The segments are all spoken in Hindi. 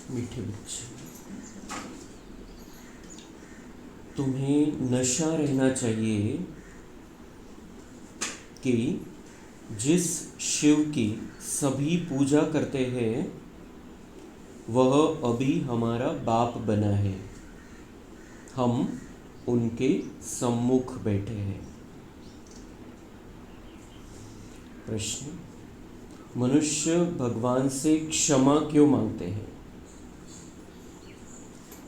मीठे बच्चे, तुम्हें नशा रहना चाहिए कि जिस शिव की सभी पूजा करते हैं वह अभी हमारा बाप बना है। हम उनके सम्मुख बैठे हैं। प्रश्न: मनुष्य भगवान से क्षमा क्यों मांगते हैं?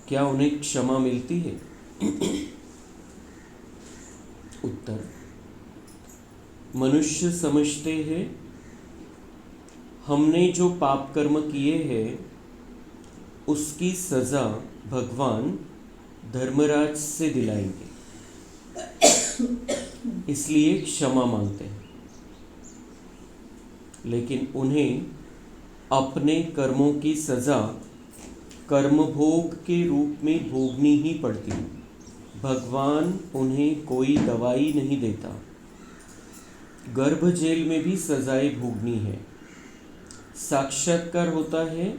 क्या उन्हें क्षमा मिलती है? उत्तर: मनुष्य समझते हैं हमने जो पाप कर्म किए हैं उसकी सजा भगवान धर्मराज से दिलाएंगे, इसलिए क्षमा मांगते हैं। लेकिन उन्हें अपने कर्मों की सजा कर्मभोग के रूप में भोगनी ही पड़ती। भगवान उन्हें कोई दवाई नहीं देता। गर्भ जेल में भी सजाएं भोगनी है। साक्षात्कार होता है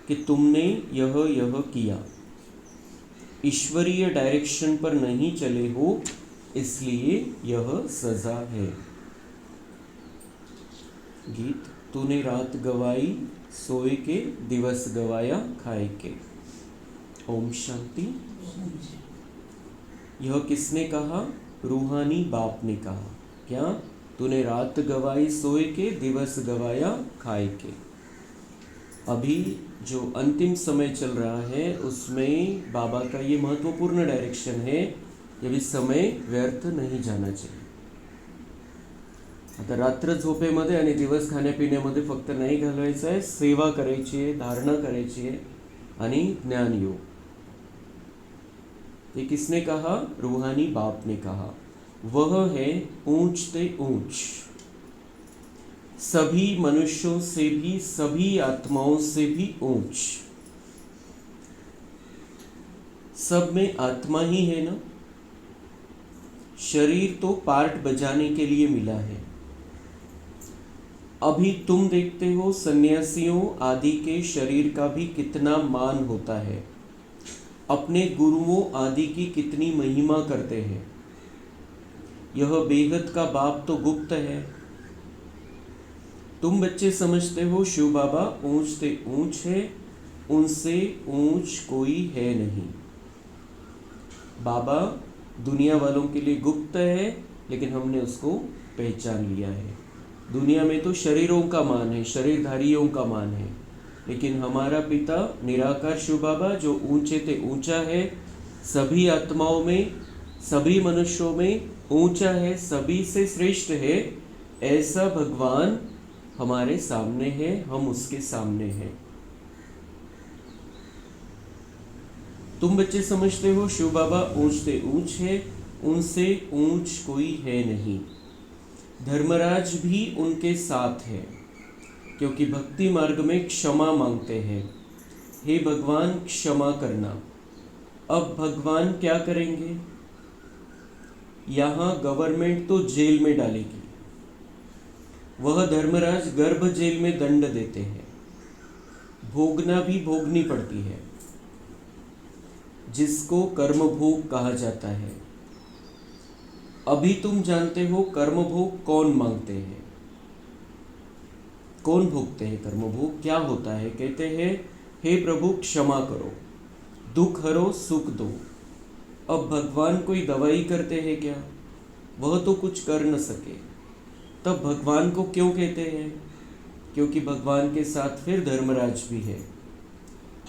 कि तुमने यह किया, ईश्वरीय डायरेक्शन पर नहीं चले हो, इसलिए यह सजा है। गीत: तूने रात गवाई सोए के, दिवस गवाया खाए के। ओम शांति। यह किसने कहा? रूहानी बाप ने कहा। क्या? तूने रात गवाई सोए के, दिवस गवाया खाए के। अभी जो अंतिम समय चल रहा है उसमें बाबा का ये महत्वपूर्ण डायरेक्शन है, ये समय व्यर्थ नहीं जाना चाहिए। आता रात्र झोपेमध्ये आणि दिवस खाण्यापिण्यामध्ये फक्त नाही घालवायचं आहे, सेवा करायची आहे, धारणा करायची आहे आणि ज्ञान योग। ये किसने कहा? रूहानी बाप ने कहा। वह है ऊंच ते ऊंच, सभी मनुष्यों से भी, सभी आत्माओं से भी ऊंच। सब में आत्मा ही है ना। शरीर तो पार्ट बजाने के लिए मिला है। अभी तुम देखते हो सन्यासियों आदि के शरीर का भी कितना मान होता है, अपने गुरुओं आदि की कितनी महिमा करते हैं। यह बेहद का बाप तो गुप्त है। तुम बच्चे समझते हो शिव बाबा ऊंच से ऊंच है, उनसे ऊंच कोई है नहीं। बाबा दुनिया वालों के लिए गुप्त है, लेकिन हमने उसको पहचान लिया है। दुनिया में तो शरीरों का मान है, शरीरधारियों का मान है, लेकिन हमारा पिता निराकार शिव बाबा जो ऊंचे ते ऊंचा है, सभी आत्माओं में, सभी मनुष्यों में ऊंचा है, सभी से श्रेष्ठ है, ऐसा भगवान हमारे सामने है, हम उसके सामने हैं। तुम बच्चे समझते हो शिव बाबा ऊंच से ऊंच है, उनसे ऊंच कोई है नहीं। धर्मराज भी उनके साथ है, क्योंकि भक्ति मार्ग में क्षमा मांगते हैं। हे भगवान क्षमा करना। अब भगवान क्या करेंगे? यहाँ गवर्नमेंट तो जेल में डालेगी, वह धर्मराज गर्भ जेल में दंड देते हैं। भोगना भी भोगनी पड़ती है, जिसको कर्म भोग कहा जाता है। अभी तुम जानते हो कर्म भोग कौन मांगते हैं, कौन भोगते हैं कर्म भोग, क्या होता है? कहते हैं हे प्रभु क्षमा करो, दुख हरो, सुख दो। अब भगवान कोई दवाई करते हैं क्या? वह तो कुछ कर न सके, तब भगवान को क्यों कहते हैं? क्योंकि भगवान के साथ फिर धर्मराज भी है।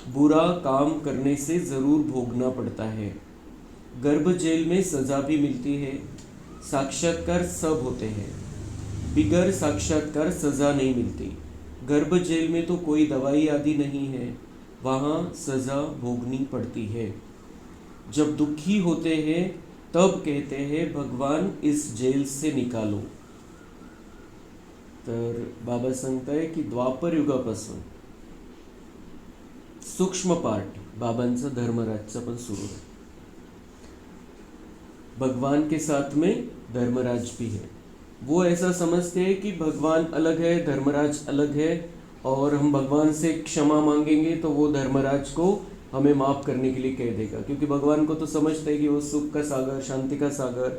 बुरा काम करने से जरूर भोगना पड़ता है। गर्भ जेल में सजा भी मिलती है। साक्षात्कार सब होते हैं, बिगर साक्षात्कार सजा नहीं मिलती। गर्भ जेल में तो कोई दवाई आदि नहीं है, वहाँ सजा भोगनी पड़ती है। जब दुखी होते हैं तब कहते हैं भगवान इस जेल से निकालो। तर बाबा सांगताय की द्वापर युगापासून सूक्ष्म पार्ट बाबांचा धर्मराजचा पण सुरू है। भगवान के साथ में धर्मराज भी है। वो ऐसा समझते हैं कि भगवान अलग है, धर्मराज अलग है, और हम भगवान से क्षमा मांगेंगे तो वो धर्मराज को हमें माफ़ करने के लिए कह देगा, क्योंकि भगवान को तो समजता है की वो सुख का सागर, शांती का सागर,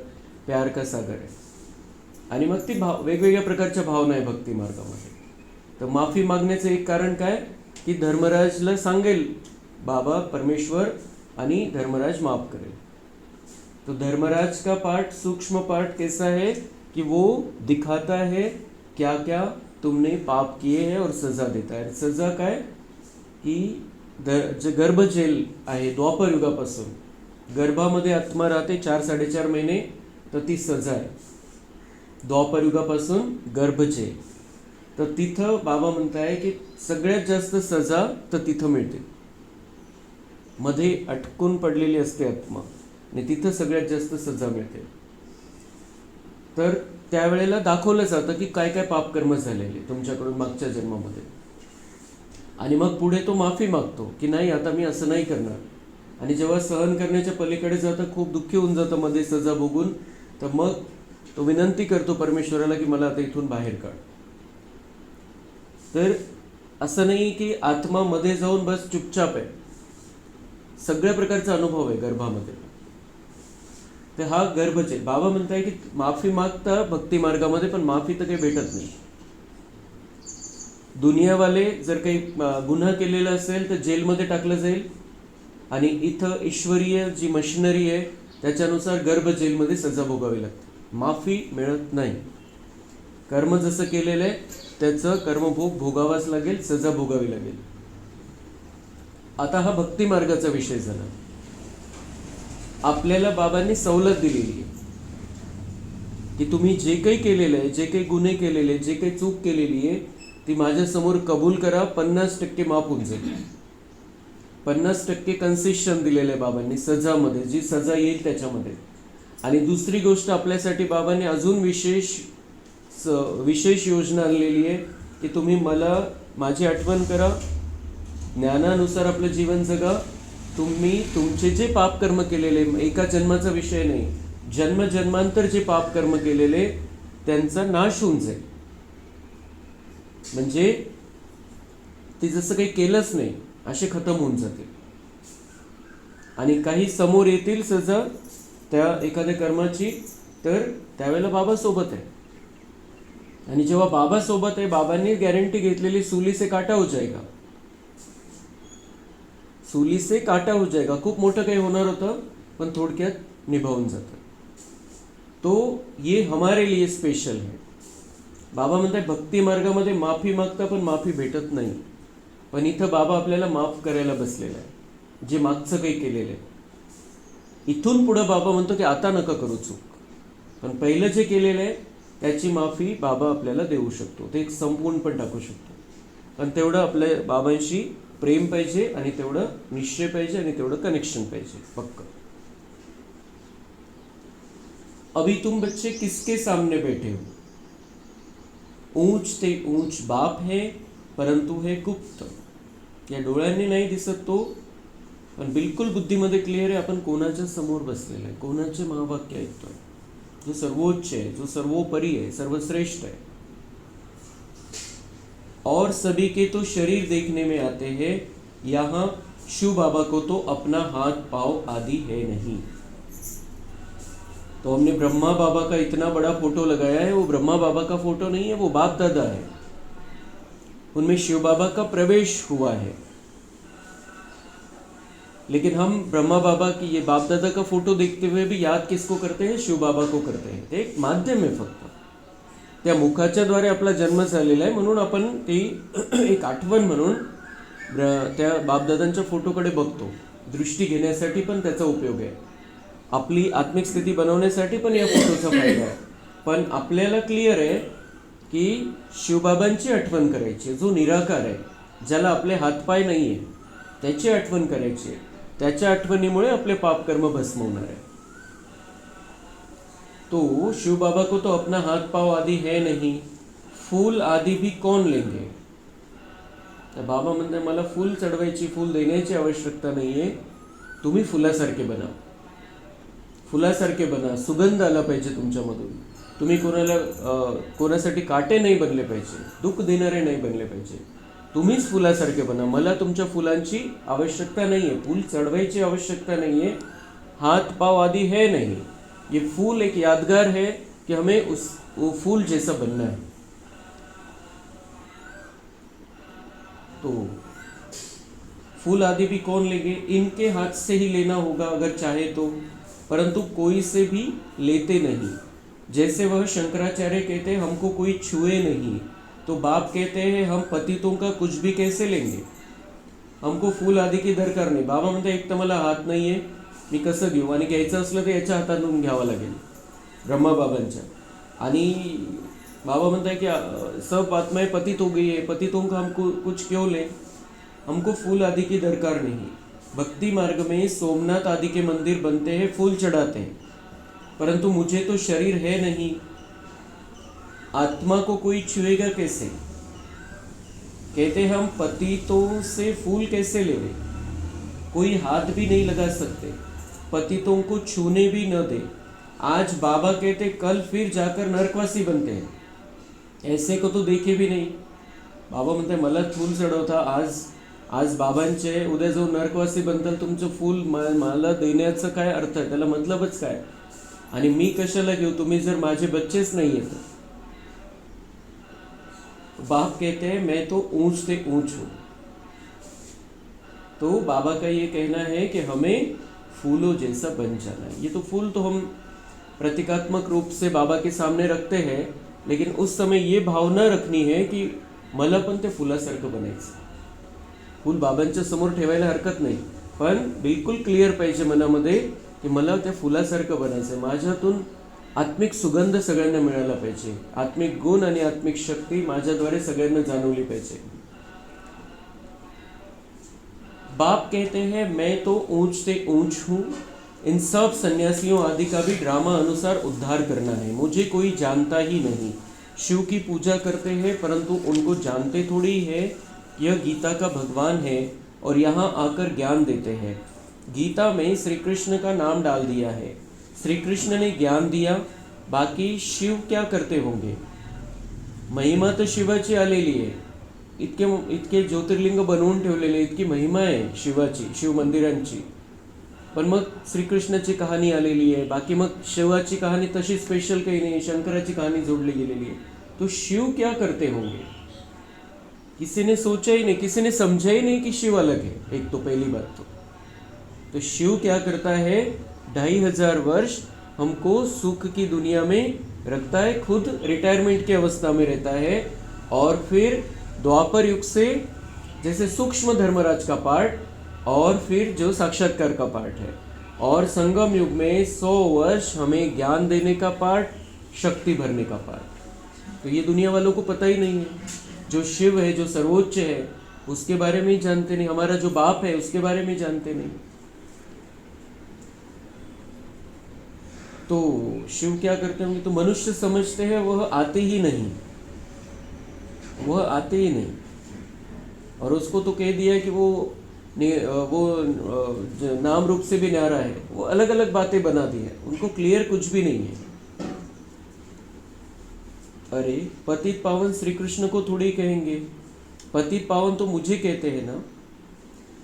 प्यार का सागर आहे. आणि मग ती वेगवेगळ्या प्रकारच्या भावना आहे भक्ती मार्गामध्ये. तर माफी मागण्याचं एक कारण काय की धर्मराजला सांगेल बाबा परमेश्वर आणि धर्मराज माफ करेल. तो धर्मराज का पार्ट, सूक्ष्म पार्ट कैसा है कि वो दिखाता है क्या क्या तुमने पाप किए हैं और सजा देता है. सजा काय की जे गर्भजेल आहे द्वापर युगापासून, गर्भामध्ये आत्मा राहते 4-4.5 महिने, तर ती सजा आहे. द्वापर युगापासून गर्भजेल, तर तिथं बाबा म्हणताय की सगळ्यात जास्त सजा तर तिथं मिळते. मध्ये अटकून पडलेली असते आत्मा आणि तिथं सगळ्यात जास्त सजा मिळते. तर त्यावेळेला दाखवलं जातं की काय काय पापकर्म झालेले तुमच्याकडून मागच्या जन्मामध्ये. आणि मग पुढे तो माफी मागतो की नाही आता मी असं नाही करणार. आणि जेव्हा सहन करण्याच्या पलीकडे जातं, खूप दुःखी होऊन जातं मध्ये सजा भोगून, तर मग तो विनंती करतो परमेश्वराला की मला आता इथून बाहेर काढ. तर असं नाही की आत्मा मध्ये जाऊन बस चुपचाप आहे, सगळ्या प्रकारचा अनुभव आहे गर्भामध्ये. तर हा गर्भचे बाबा म्हणताय की माफी मागता भक्ती मार्गामध्ये, पण माफी तर काही भेटत नाही. दुनियावाले जर काही गुन्हा केलेला असेल तर जेलमध्ये टाकलं जाईल, आणि इथं ईश्वरीय जी मशिनरी आहे त्याच्यानुसार गर्भ जेलमध्ये सजा भोगावी लागते. माफी मिळत नाही. कर्म जसं केलेलं आहे त्याचं कर्मभोग भोगावाच लागेल, सजा भोगावी लागेल. आता हा भक्ती मार्गाचा विषय झाला. आपल्याला बाबांनी सवलत दिलेली आहे की तुम्ही जे काही केलेलं आहे, जे काही गुन्हे केलेले, जे काही चूक केलेली आहे ती माझ्यासमोर कबूल करा, 50% माफ होऊन जाईल. 50% कन्सेशन दिलेलं आहे बाबांनी सजामध्ये, जी सजा येईल त्याच्यामध्ये. आणि दुसरी गोष्ट आपल्यासाठी बाबांनी अजून विशेष योजना आणलेली आहे की तुम्ही मला माझी आठवण करा, ज्ञानानुसार आपलं जीवन जगा. तुम्ही तुमचे जे पापकर्म केलेले, एका जन्माचा विषय नाही, जन्मजन्मांतर जे पापकर्म केलेले त्यांचा नाश होऊन जाईल. म्हणजे ते जसं काही केलंच नाही असे खतम होऊन जातील. आणि काही समोर येतील सजा त्या एखाद्या कर्माची, तर त्यावेळेला बाबा सोबत आहे. आणि जेव्हा बाबा सोबत आहे, बाबांनी गॅरंटी घेतलेली सूली से काटा हो जाएगा, सूली से काटा हो जाएगा. खूप मोठं काही होणार होतं पण थोडक्यात निभावून जातं. तो ये हमारे लिए स्पेशल है. बाबा म्हणतात भक्ती मार्गामध्ये माफी मागता पण माफी भेटत नाही, पण इथं बाबा आपल्याला माफ करायला बसलेला आहे जे मागचं काही केलेलं आहे. इथून पुढं बाबा म्हणतो की आता नका करू चूक, पण पहिलं जे केलेलं आहे त्याची माफी बाबा आपल्याला देऊ शकतो, ते संपवून पण टाकू शकतो. पण तेवढं आपल्या बाबांशी प्रेम पाहिजे, आणि तेवढं निश्चय पाहिजे, आणि तेवढं कनेक्शन पाहिजे पक्का. अभी तुम बच्चे किसके सामने बैठे हो? ऊंच ते ऊंच बाप है परंतु है गुप्त. या डोळ्यांनी नाही दिसत तो, पण बिलकुल बुद्धीमध्ये क्लिअर आहे आपण कोणाच्या समोर बसलेलं आहे, कोणाचे महावाक्य ऐकतोय, जो सर्वोच्च है, जो सर्वोपरि है, सर्वश्रेष्ठ है. और सभी के तो शरीर देखने में आते हैं, यहाँ शिव बाबा को तो अपना हाथ पाँव आदि है नहीं. तो हमने ब्रह्मा बाबा का इतना बड़ा फोटो लगाया है, वो ब्रह्मा बाबा का फोटो नहीं है, वो बाप दादा है. उनमें शिव बाबा का प्रवेश हुआ है. लेकिन हम ब्रह्मा बाबा की ये बाप दादा का फोटो देखते हुए भी याद किसको करते हैं? शिव बाबा को करते हैं. ते एक माध्यम आहे फक्त. त्या मुखाच्या द्वारे आपला जन्म झालेला आहे, म्हणून आपण ती एक आठवण म्हणून त्या बापदादांच्या फोटोकडे बघतो. दृष्टी घेण्यासाठी पण त्याचा उपयोग आहे, आपली आत्मिक स्थिती बनवण्यासाठी पण या फोटोचा फायदा आहे. पण आपल्याला क्लिअर आहे की शिवबाबांची आठवण करायची, जो निराकार आहे, ज्याला आपले हातपाय नाही आहे, त्याची आठवण करायची आहे. त्याच्या आठवणीमुळे आपले पापकर्म भस्म होणार आहे. तो शिव बाबा को तो अपना हाथ पाव आदि है नहीं, फूल आदि भी कौन लेंगे. तर बाबा म्हणते मला फूल चढवायची, फूल देण्याची आवश्यकता नाही आहे, तुम्ही फुलासारखे बना, फुलासारखे बना. सुगंध आला पाहिजे तुमच्यामधून. तुम्ही कोणासाठी काटे नाही बनले पाहिजे, दुःख देणारे नाही बनले पाहिजे. तुम्हीच फुलासारखे बना, मला तुमच्या फुलांची आवश्यकता नहीं है, फूल चढ़वायची आवश्यकता नहीं है, हाथ पाँव आदि है नहीं। ये फूल एक यादगार है कि हमें वो फूल जैसा बनना है। तो फूल आदि भी कौन लेंगे? इनके हाथ से ही लेना होगा अगर चाहे तो, परंतु कोई से भी लेते नहीं। जैसे वह शंकराचार्य कहते हैं हमको कोई छुए नहीं, तो बाप कहते हैं हम पतितों का कुछ भी कैसे लेंगे, हमको फूल आदि की दरकार नाही। बाबा म्हणते एक तर मला हात नाही आहे, मी कसं घेऊ, आणि घ्यायचं असलं तर याच्या हातातून घ्यावं लागेल ब्रह्माबाबांच्या। आणि बाबा म्हणता है कि सब आत्माएं पतित हो गई है, पतितों का हमको कुछ क्यों ले, हमको फूल आदि की दरकार नहीं। भक्ति मार्ग में सोमनाथ आदि के मंदिर बनते हैं, फूल चढ़ाते हैं, परंतु मुझे तो शरीर है नहीं, आत्मा को कोई छुएगा कैसे? कहते हम पतितों से फूल कैसे लेवे, कोई हाथ भी नहीं लगा सकते, पतितों को छूने भी न दे। आज बाबा कहते कल फिर जाकर नरकवासी बनते हैं, ऐसे को तो देखे भी नहीं। बाबा म्हणते मला फूल चढवता, आज बाबांचे, उद्या जो नरकवासी बनताल तुमचं फूल मला देण्याचं काय अर्थ आहे, त्याला मतलबच काय, आणि मी कशाला घेऊ, तुम्ही जर माझे बच्चेच नाही आहेत। बाप कहते हैं मैं तो ऊंच से ऊंच हूं। तो बाबा का ये कहना है कि हमें फूलों जैसा बन जाना है। ये तो फूल तो हम प्रतीकात्मक रूप से बाबा के सामने रखते हैं, लेकिन उस समय ये भावना रखनी है की मला पण ते फुलासारखं बनायचं। फूल बाबांच्या समोर ठेवायला हरकत नाही, पण बिलकुल क्लिअर पाहिजे मनामध्ये की मला त्या फुलासारखं बनायचं, माझ्यातून आत्मिक सुगंध सगळ्यांना मिळाला पाहिजे, आत्मिक गुण आणि आत्मिक शक्ती माझ्याद्वारे सगळ्यांना जाणवली पाहिजे। बाप कहते हैं मैं तो ऊंच से ऊंच हूँ, इन सब सन्यासियों आदि का भी ड्रामा अनुसार उद्धार करना है, मुझे कोई जानता ही नहीं। शिव की पूजा करते हैं परंतु उनको जानते थोड़ी है, यह गीता का भगवान है और यहाँ आकर ज्ञान देते हैं। गीता में श्री कृष्ण का नाम डाल दिया है, श्री कृष्ण ने ज्ञान दिया, बाकी शिव क्या करते होंगे? महिमा तर शिवाची आलेली आहे, इतके ज्योतिर्लिंग बनवून ठेवलेले, इतकी महिमा आहे शिवाची, शिव मंदिरांची, पण मग श्रीकृष्णाची कहाणी आलेली आहे, बाकी मग शिवाची कहाणी तशी स्पेशल काही नाही, शंकराची कहानी जोडली गेलेली आहे। तो शिव क्या करते होंगे? किसी ने सोचा ही नहीं, किसी ने समझा ही नहीं कि शिव अलग है। एक तो पहली बात तो शिव क्या करता है, 2500 वर्ष हमको सुख की दुनिया में रखता है, खुद रिटायरमेंट की अवस्था में रहता है, और फिर द्वापर युग से जैसे सूक्ष्म धर्मराज का पार्ट, और फिर जो साक्षात्कार का पार्ट है, और संगम युग में 100 वर्ष हमें ज्ञान देने का पार्ट, शक्ति भरने का पार्ट। तो ये दुनिया वालों को पता ही नहीं है। जो शिव है, जो सर्वोच्च है, उसके बारे में ही जानते नहीं, हमारा जो बाप है उसके बारे में जानते नहीं। तो शिव क्या करते होंगे? तो मनुष्य समझते हैं वह आते ही नहीं, वह आते ही नहीं, और उसको तो कह दिया कि वो नाम रूप से भी न्यारा है, वो अलग अलग बातें बना दी है, उनको क्लियर कुछ भी नहीं है। अरे पतित पावन श्री कृष्ण को थोड़ी कहेंगे, पतित पावन तो मुझे कहते हैं ना।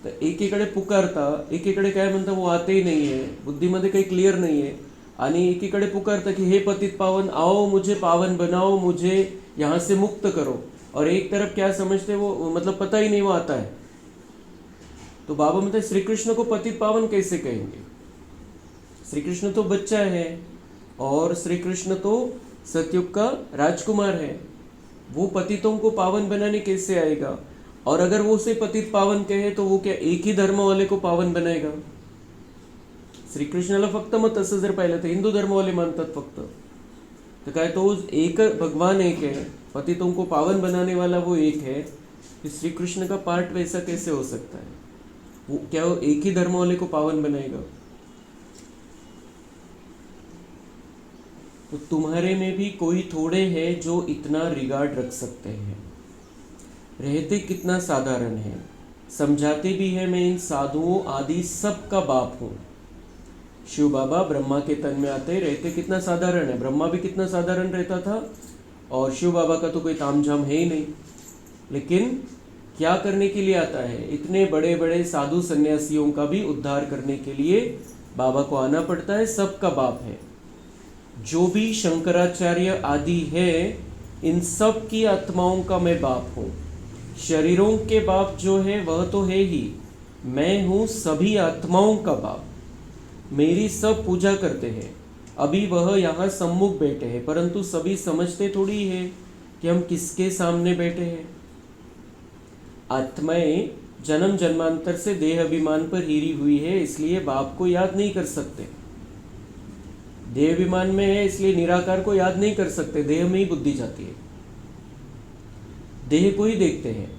तर एकीकडे पुकारता, एकीकडे काय म्हणता वो आते ही नहीं है, बुद्धीमध्ये काही क्लियर नहीं है, आणि एकीकडे पुकारता कि हे पतित पावन आओ मुझे पावन बनाओ, मुझे यहाँ से मुक्त करो, और एक तरफ क्या समझते वो, मतलब पता ही नहीं वो आता है। तो बाबा म्हणते श्री कृष्ण को पतित पावन कैसे कहेंगे? श्री कृष्ण तो बच्चा है, और श्री कृष्ण तो सतयुग का राजकुमार है, वो पतितों को पावन बनाने कैसे आएगा? और अगर वो उसे पतित पावन कहे तो वो क्या एक ही धर्म वाले को पावन बनाएगा? श्री कृष्णाला फक्त मग तसं जर पाहिलं तर हिंदू धर्मवाले मानतात फक्त, तर काय तो एक भगवान एक है, पतितों को पावन बनाने वाला वो एक है, कि श्री कृष्ण का पार्ट वैसा कैसे हो सकता है? वो क्या वो एक ही धर्म वाले को पावन बनाएगा? तो तुम्हारे में भी कोई थोड़े हैं जो इतना रिगार्ड रख सकते हैं, रहते कितना साधारण है, समझाते भी है मैं इन साधुओं आदि सब का बाप हूँ। शिव बाबा ब्रह्मा के तन में आते, रहते कितना साधारण है, ब्रह्मा भी कितना साधारण रहता था, और शिव बाबा का तो कोई तामझाम है ही नहीं, लेकिन क्या करने के लिए आता है? इतने बड़े बड़े साधु सन्यासियों का भी उद्धार करने के लिए बाबा को आना पड़ता है। सबका बाप है। जो भी शंकराचार्य आदि है, इन सब की आत्माओं का मैं बाप हूँ। शरीरों के बाप जो है वह तो है ही, मैं हूँ सभी आत्माओं का बाप। मेरी सब पूजा करते हैं। अभी वह यहाँ सम्मुख बैठे हैं, परंतु सभी समझते थोड़ी है कि हम किसके सामने बैठे हैं। आत्माएं जन्म जन्मांतर से देह अभिमान पर हिरी हुई है, इसलिए बाप को याद नहीं कर सकते। देह अभिमान में है इसलिए निराकार को याद नहीं कर सकते, देह में ही बुद्धि जाती है। देह को ही देखते हैं।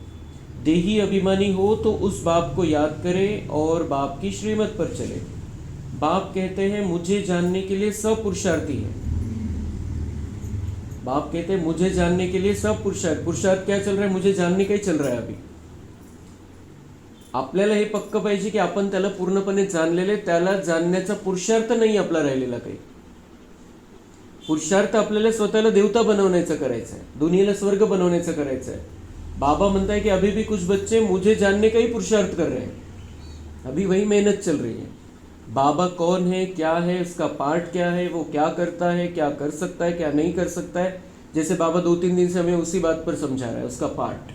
देही अभिमानी हो तो उस बाप को याद करे और बाप की श्रीमत पर चले। बाप कहते हैं मुझे जानने के लिए सब पुरुषार्थी है। बाप कहते हैं मुझे जानने के लिए सब पुरुषार्थ क्या चल रहा है? मुझे जानने का ही चल रहा है। अभी आपल्याला हे पक्क पाहिजे की आपण त्याला पूर्णपणे जाणलेले, त्याला जाणण्याचा पुरुषार्थ नाही आपला राहिलेला काही। पुरुषार्थ आपल्याला स्वतःला देवता बनवण्याचा करायचा आहे, दुनियेला स्वर्ग बनवण्याचा करायचा आहे। बाबा म्हणता है कि अभी भी कुछ बच्चे मुझे जानने का ही पुरुषार्थ कर रहे हैं, अभी वही मेहनत चल रही है। बाबा कौन है, क्या है, उसका पार्ट क्या है, वो क्या करता है, क्या कर सकता है, क्या नहीं कर सकता है, जैसे बाबा 2-3 दिन से हमें उसी बात पर समझा रहा है, उसका पार्ट।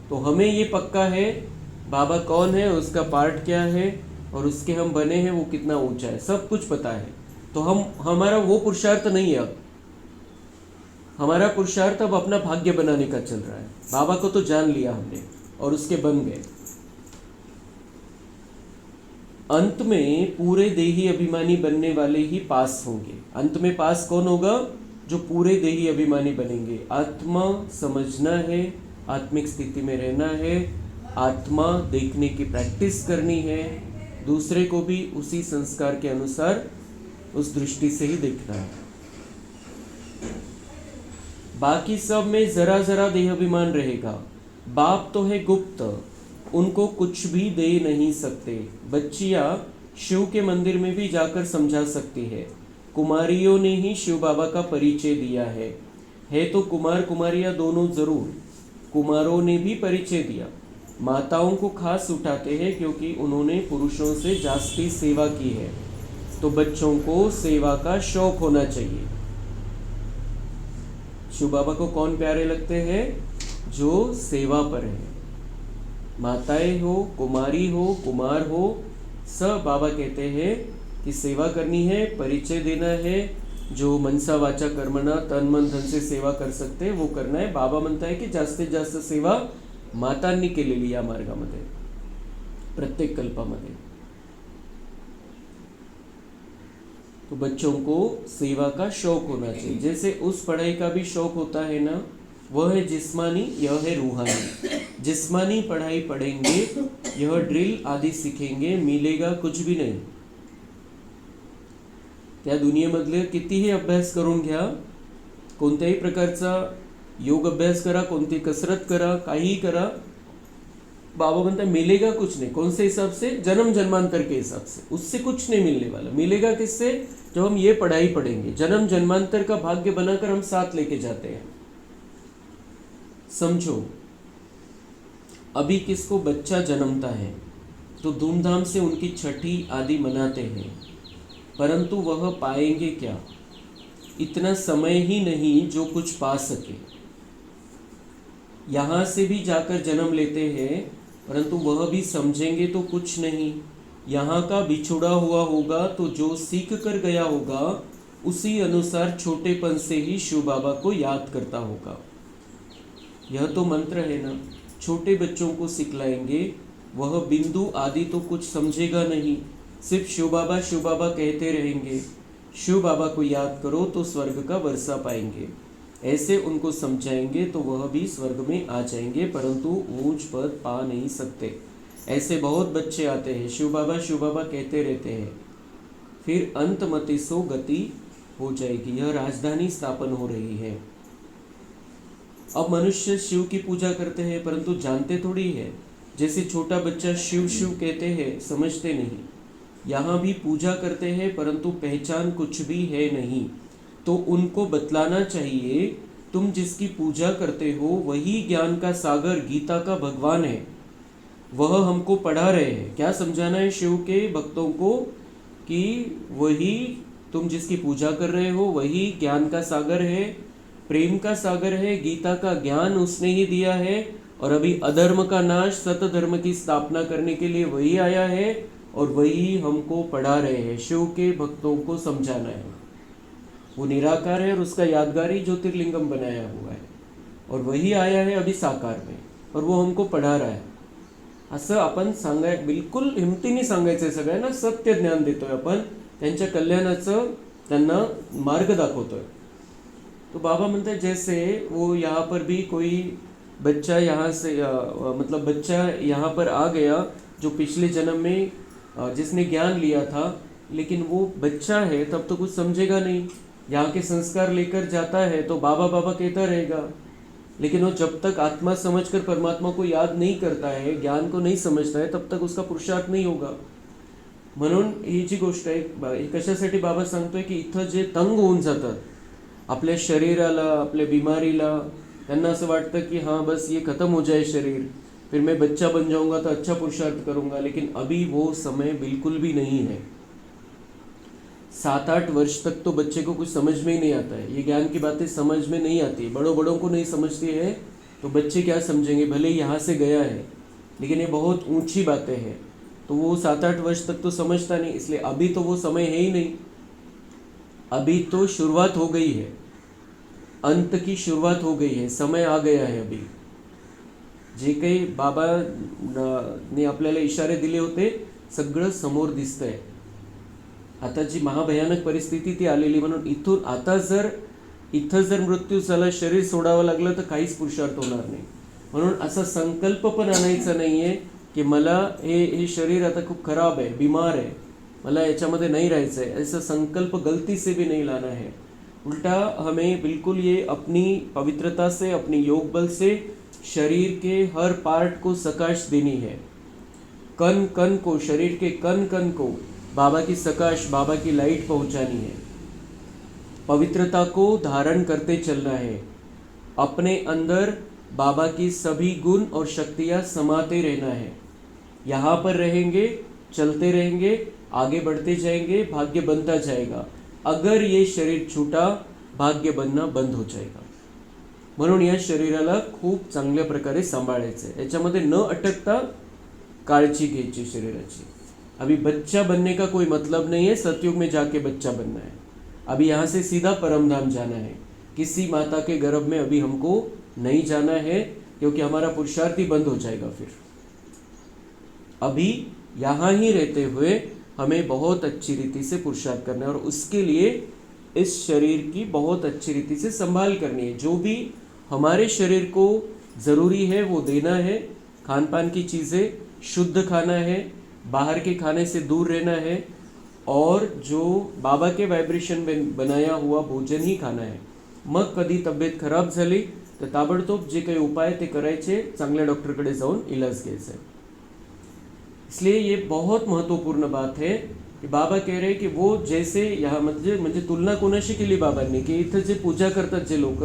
तो हमें ये पक्का है बाबा कौन है, उसका पार्ट क्या है और उसके हम बने हैं वो कितना ऊंचा है, सब कुछ पता है। तो हमारा वो पुरुषार्थ नहीं है। अब हमारा पुरुषार्थ अब अपना भाग्य बनाने का चल रहा है। बाबा को तो जान लिया हमने और उसके बन गए। अंत में पूरे देही अभिमानी बनने वाले ही पास होंगे। अंत में पास कौन होगा? जो पूरे देही अभिमानी बनेंगे। आत्मा समझना है, आत्मिक स्थिति में रहना है, आत्मा देखने की प्रैक्टिस करनी है, दूसरे को भी उसी संस्कार के अनुसार उस दृष्टि से ही देखना है। बाकी सब में जरा जरा देह अभिमान रहेगा। बाप तो है गुप्त, उनको कुछ भी दे नहीं सकते। बच्चियां शिव के मंदिर में भी जाकर समझा सकती है। कुमारियों ने ही शिव बाबा का परिचय दिया है तो कुमार कुमारियां दोनों जरूर। कुमारों ने भी परिचय दिया। माताओं को खास उठाते हैं क्योंकि उन्होंने पुरुषों से जास्ती सेवा की है, तो बच्चों को सेवा का शौक होना चाहिए। शिव बाबा को कौन प्यारे लगते हैं? जो सेवा पर है। माताएं हो, कुमारी हो, कुमार हो, सब बाबा कहते हैं कि सेवा करनी है, परिचय देना है। जो मनसा वाचा कर्मणा तन मन धन से सेवा कर सकते वो करना है। बाबा म्हणता है की जास्तीत जास्त सेवा मातांनी केलेली या मार्गामध्ये, प्रत्येक कल्पामध्ये। तो बच्चों को सेवा का शौक होना चाहिए। जैसे उस पढ़ाई का भी शौक होता है ना, वह है जिस्मानी, यह है रूहानी। जिस्मानी पढ़ाई पढ़ेंगे, यह ड्रिल आदि सीखेंगे, मिलेगा कुछ भी नहीं। त्या दुनियेमधले कितीही अभ्यास करून घ्या, कोणत्याही प्रकारचा योग अभ्यास करा, कोणती कसरत करा, काहीही करा, बाबा म्हणता मिलेगा कुछ नहीं। कौन से हिसाब से? जन्म जन्मांतर के हिसाब से। उससे कुछ नहीं मिलने वाला। मिलेगा किससे? जब हम ये पढ़ाई पढ़ेंगे। जन्म जन्मांतर का भाग्य बनाकर हम साथ लेके जाते हैं। समझो, अभी किसको बच्चा जन्मता है तो धूमधाम से उनकी छठी आदि मनाते हैं, परंतु वह पाएंगे क्या? इतना समय ही नहीं जो कुछ पा सके। यहाँ से भी जाकर जन्म लेते हैं, परंतु वह भी समझेंगे तो कुछ नहीं। यहाँ का बिछुड़ा हुआ होगा तो जो सीख कर गया होगा उसी अनुसार छोटेपन से ही शिव बाबा को याद करता होगा। यह तो मंत्र है ना। छोटे बच्चों को सिखलाएंगे, वह बिंदु आदि तो कुछ समझेगा नहीं, सिर्फ शिव बाबा कहते रहेंगे। शिव बाबा को याद करो तो स्वर्ग का वर्षा पाएंगे। ऐसे उनको समझाएंगे तो वह भी स्वर्ग में आ जाएंगे, परंतु ऊंच पद पा नहीं सकते। ऐसे बहुत बच्चे आते हैं, शिव बाबा कहते रहते हैं, फिर अंतमति सो गति हो जाएगी। यह राजधानी स्थापन हो रही है। अब मनुष्य शिव की पूजा करते हैं, परंतु जानते थोड़ी है। जैसे छोटा बच्चा शिव शिव कहते हैं, समझते नहीं। यहाँ भी पूजा करते हैं, परंतु पहचान कुछ भी है नहीं। तो उनको बतलाना चाहिए तुम जिसकी पूजा करते हो वही ज्ञान का सागर गीता का भगवान है, वह हमको पढ़ा रहे हैं। क्या समझाना है शिव के भक्तों को कि वही तुम जिसकी पूजा कर रहे हो वही ज्ञान का सागर है, प्रेम का सागर है, गीता का ज्ञान उसने ही दिया है, और अभी अधर्म का नाश सत धर्म की स्थापना करने के लिए वही आया है और वही हमको पढ़ा रहे हैं। शिव के भक्तों को समझाना है। वो निराकार है और उसका यादगारी ज्योतिर्लिंगम बनाया हुआ है और वही आया है अभी साकार में और वो हमको पढ़ा रहा है। असं आपण सांगाय बिलकुल हिमतीने सांगायचं आहे सगळ्यांना, सत्य ज्ञान देतोय आपण, त्यांच्या कल्याणाचं त्यांना मार्ग दाखवतोय। तो बाबा म्हणते हैं जैसे वो यहाँ पर भी कोई बच्चा यहाँ से मतलब बच्चा यहाँ पर आ गया जो पिछले जन्म में जिसने ज्ञान लिया था, लेकिन वो बच्चा है तब तो कुछ समझेगा नहीं, यहाँ के संस्कार लेकर जाता है तो बाबा बाबा कहता रहेगा, लेकिन वो जब तक आत्मा समझकर परमात्मा को याद नहीं करता है, ज्ञान को नहीं समझता है, तब तक उसका पुरुषार्थ नहीं होगा। म्हणून ही जी गोष्ट आहे कशासाठी बाबा सांगतोय की इथं जे तंग होऊन जातात आपल्या शरीराला, आपल्या बिमारीला, त्यांना असं वाटतं कि हाँ बस ये खत्म हो जाए शरीर, फिर मैं बच्चा बन जाऊंगा तो अच्छा पुरुषार्थ करूंगा, लेकिन अभी वो समय बिल्कुल भी नहीं है। 7-8 वर्ष तक तो बच्चे को कुछ समझ में ही नहीं आता है, ये ज्ञान की बातें समझ में नहीं आती, बड़ों को नहीं समझती है तो बच्चे क्या समझेंगे, भले ही यहाँ से गया है लेकिन ये बहुत ऊंची बातें हैं, तो वो 7-8 वर्ष तक तो समझता नहीं। इसलिए अभी तो वो समय है ही नहीं, अभी तो शुरुआत हो गई है, अंत की शुरुआत हो गई है, समय आ गया है। अभी जे काही बाबा ने आपल्याला इशारे दिले होते सगळं समोर दिसतंय। आता जी महाभयानक परिस्थिती ती आलेली, म्हणून इथून आता इथं जर मृत्यू झाला, शरीर सोडावं लागलं तर काहीच पुरुषार्थ होणार नाही। म्हणून असा संकल्प पण आणायचा नाहीये कि मला हे शरीर आता खूप खराब है, बीमार है, मला याच्यामध्ये नहीं राहायचं है, ऐसा संकल्प गलती से भी नहीं लाना है। उल्टा हमें बिल्कुल ये अपनी पवित्रता से, अपनी योग बल से शरीर के हर पार्ट को सकाश देनी है, कण कण को, शरीर के कण कण को बाबा की सकाश, बाबा की लाइट पहुंचानी है। पवित्रता को धारण करते चलना है, अपने अंदर बाबा की सभी गुण और शक्तियाँ समाते रहना है। यहाँ पर रहेंगे, चलते रहेंगे, आगे बढ़ते जाएंगे, भाग्य बनता जाएगा। अगर ये शरीर छूटा, भाग्य बनना बंद हो जाएगा। म्हणून या शरीराला खूप चांगल्या प्रकारे सांभाळायचं आहे, याच्यामध्ये न अटकता काळजी घ्यायची शरीराची। अभी बच्चा बनने का कोई मतलब नहीं है, सतयुग में जाके बच्चा बनना है। अभी यहाँ से सीधा परमधाम जाना है, किसी माता के गर्भ में अभी हमको नहीं जाना है, क्योंकि हमारा पुरुषार्थ ही बंद हो जाएगा। फिर अभी यहाँ ही रहते हुए हमें बहुत अच्छी रीति से पुरुषार्थ करना है और उसके लिए इस शरीर की बहुत अच्छी रीति से संभाल करनी है। जो भी हमारे शरीर को ज़रूरी है वो देना है, खान पान की चीज़ें शुद्ध खाना है, बाहर के खाने से दूर रहना है, और जो बाबा के वाइब्रेशन में बनाया हुआ भोजन ही खाना है। मग कधी तब्येत खराब झाली तर ताबडतोब जे काही उपाय ते करायचे, चांगल्या डॉक्टरकडे जाऊन इलाज घ्यायचा है। इसलिए ये बहुत महत्वपूर्ण बात है कि बाबा कह रहे हैं कि वो जैसे यहाँ म्हणजे तुलना कोणाशी केली बाबांनी की इथं जे पूजा करतात जे लोक,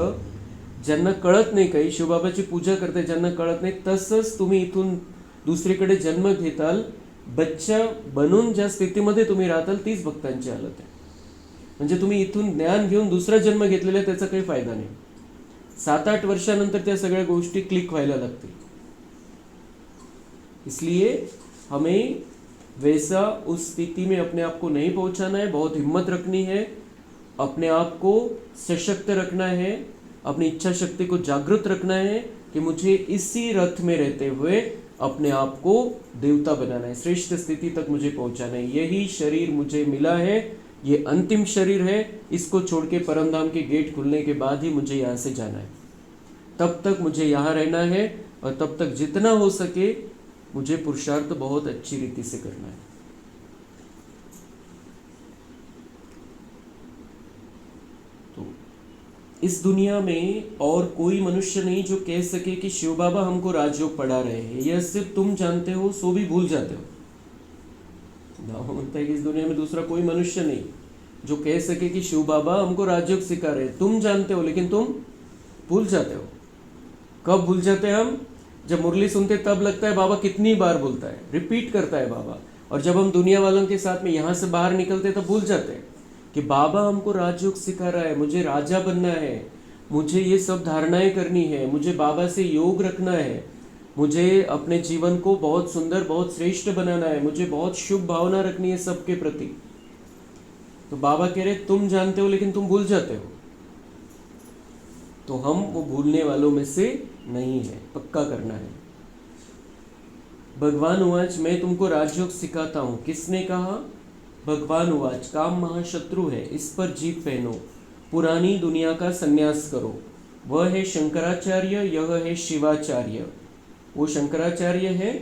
ज्यांना कळत नाही काही, शिवबाबाची पूजा करतात ज्यांना कळत नाही, तसंच तुम्ही इथून दुसरीकडे जन्म घेताल, बच्चा बनून ज्या स्थितीमध्ये तुम्ही राहताल तीच भक्तांची हालत आहे। म्हणजे तुम्ही इथून ज्ञान घेऊन दुसरा जन्म घेतलेला त्याचा काही फायदा नाही। 7-8 वर्षानंतर त्या सगळ्या गोष्टी क्लिक व्हायला लागतील। इसलिए हमें वैसा उस स्थिति में अपने आप को नहीं पहुंचाना है, बहुत हिम्मत रखनी है, अपने आप को सशक्त रखना है, अपनी इच्छा शक्ति को जागृत रखना है कि मुझे इसी रथ में रहते हुए अपने आप को देवता बनाना है, श्रेष्ठ स्थिति तक मुझे पहुंचाना है। यही शरीर मुझे मिला है, ये अंतिम शरीर है, इसको छोड़ के परमधाम के गेट खुलने के बाद ही मुझे यहाँ से जाना है। तब तक मुझे यहाँ रहना है और तब तक जितना हो सके मुझे पुरुषार्थ बहुत अच्छी रीति से करना है। तो इस दुनिया में और कोई मनुष्य नहीं जो कह सके कि शिव बाबा हमको राजयोग पढ़ा रहे हैं। यह सिर्फ तुम जानते हो, सो भी भूल जाते हो। बाबा म्हणता है कि इस दुनिया में दूसरा कोई मनुष्य नहीं जो कह सके कि शिव बाबा हमको राजयोग सिखा रहे हैं। तुम जानते हो लेकिन तुम भूल जाते हो। कब भूल जाते हैं हम? जब मुरली सुनते तब लगता है बाबा कितनी बार बोलता है, रिपीट करता है बाबा। और जब हम दुनिया वालों के साथ में यहाँ से बाहर निकलते तब भूल जाते हैं कि बाबा हमको राजयोग सिखा रहा है, मुझे राजा बनना है, मुझे ये सब धारणाएं करनी है, मुझे बाबा से योग रखना है, मुझे अपने जीवन को बहुत सुंदर बहुत श्रेष्ठ बनाना है, मुझे बहुत शुभ भावना रखनी है सबके प्रति। तो बाबा कह रहे तुम जानते हो लेकिन तुम भूल जाते हो। तो हम वो भूलने वालों में से नहीं है, पक्का करना है। भगवान उवाच, मैं तुमको राजयोग सिखाता हूँ। किसने कहा? भगवान उवाच, काम महाशत्रु है, इस पर जीत पहनो, पुरानी दुनिया का संन्यास करो। वह है शंकराचार्य, यह है शिवाचार्य। वो शंकराचार्य है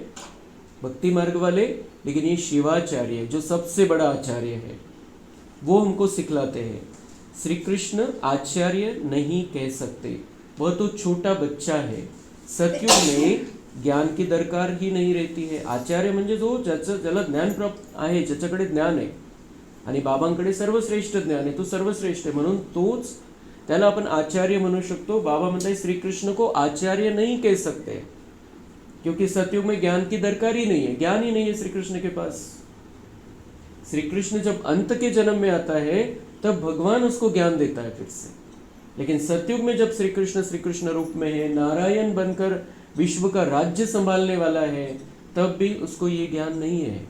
भक्ति मार्ग वाले, लेकिन ये शिवाचार्य जो सबसे बड़ा आचार्य है, वो हमको सिखलाते हैं। श्री कृष्ण आचार्य नहीं कह सकते, वह तो छोटा बच्चा है। सत्युग में ज्ञान की दरकार ही नहीं रहती है। आचार्य म्हणजे जो ज्याला ज्ञान प्राप्त आहे, ज्याच्याकडे ज्ञान आहे आणि बाबांकडे सर्वश्रेष्ठ ज्ञान आहे, तो सर्वश्रेष्ठ आहे, म्हणून तोच त्याला आपण आचार्य म्हणू शकतो। बाबा म्हणते श्री कृष्ण को आचार्य नहीं कह सकते, क्योंकि सतयुग में ज्ञान की दरकार ही नहीं है, ज्ञान ही नहीं है श्री कृष्ण के पास। श्री कृष्ण जब अंत के जन्म में आता है तब भगवान उसको ज्ञान देता है फिर से। लेकिन सतयुग में जब श्री कृष्ण रूप में है, नारायण बनकर विश्व का राज्य संभालने वाला है, तब भी उसको ये ज्ञान नहीं है।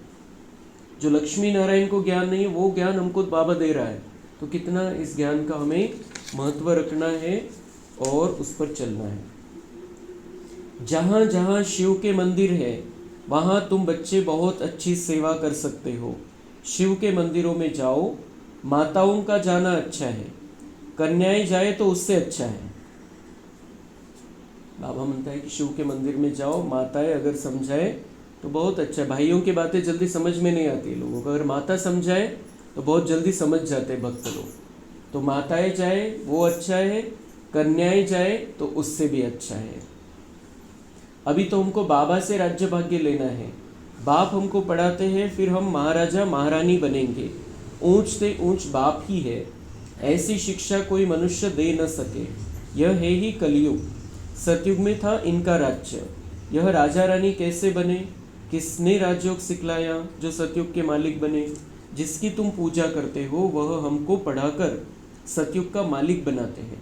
जो लक्ष्मी नारायण को ज्ञान नहीं है, वो ज्ञान हमको बाबा दे रहा है। तो कितना इस ज्ञान का हमें महत्व रखना है और उस पर चलना है। जहाँ जहाँ शिव के मंदिर है, वहाँ तुम बच्चे बहुत अच्छी सेवा कर सकते हो। शिव के मंदिरों में जाओ, माताओं का जाना अच्छा है, कन्याएं जाए तो उससे अच्छा है। बाबा म्हणता है कि शिव के मंदिर में जाओ, माताएं अगर समझाए तो बहुत अच्छा है। भाइयों की बातें जल्दी समझ में नहीं आती लोगों को, अगर माता समझाए तो बहुत जल्दी समझ जाते भक्त लोग। तो माताएं जाए वो अच्छा है, कन्याएं जाए तो उससे भी अच्छा है। अभी तो हमको बाबा से राज्य भाग्य लेना है। बाप हमको पढ़ाते हैं, फिर हम महाराजा महारानी बनेंगे। ऊंच से ऊंच बाप ही है, ऐसी शिक्षा कोई मनुष्य दे न सके। यह है ही कलयुग। सतयुग में था इनका राज्य। यह राजा रानी कैसे बने? किसने राजयोग सिखलाया जो सतयुग के मालिक बने? जिसकी तुम पूजा करते हो वह हमको पढ़ाकर सतयुग का मालिक बनाते हैं।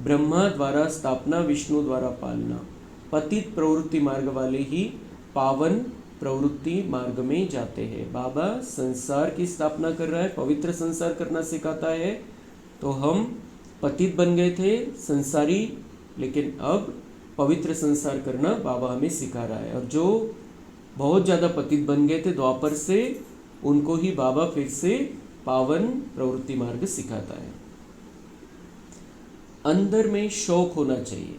ब्रह्मा द्वारा स्थापना, विष्णु द्वारा पालना। पतित प्रवृत्ति मार्ग वाले ही पावन प्रवृत्ति मार्ग में जाते हैं। बाबा संसार की स्थापना कर रहा है, पवित्र संसार करना सिखाता है। तो हम पतित बन गए थे, संसारी, लेकिन अब पवित्र संसार करना बाबा हमें सिखा रहा है। और जो बहुत ज़्यादा पतित बन गए थे द्वापर से, उनको ही बाबा फिर से पावन प्रवृत्ति मार्ग सिखाता है। अंदर में शौक होना चाहिए।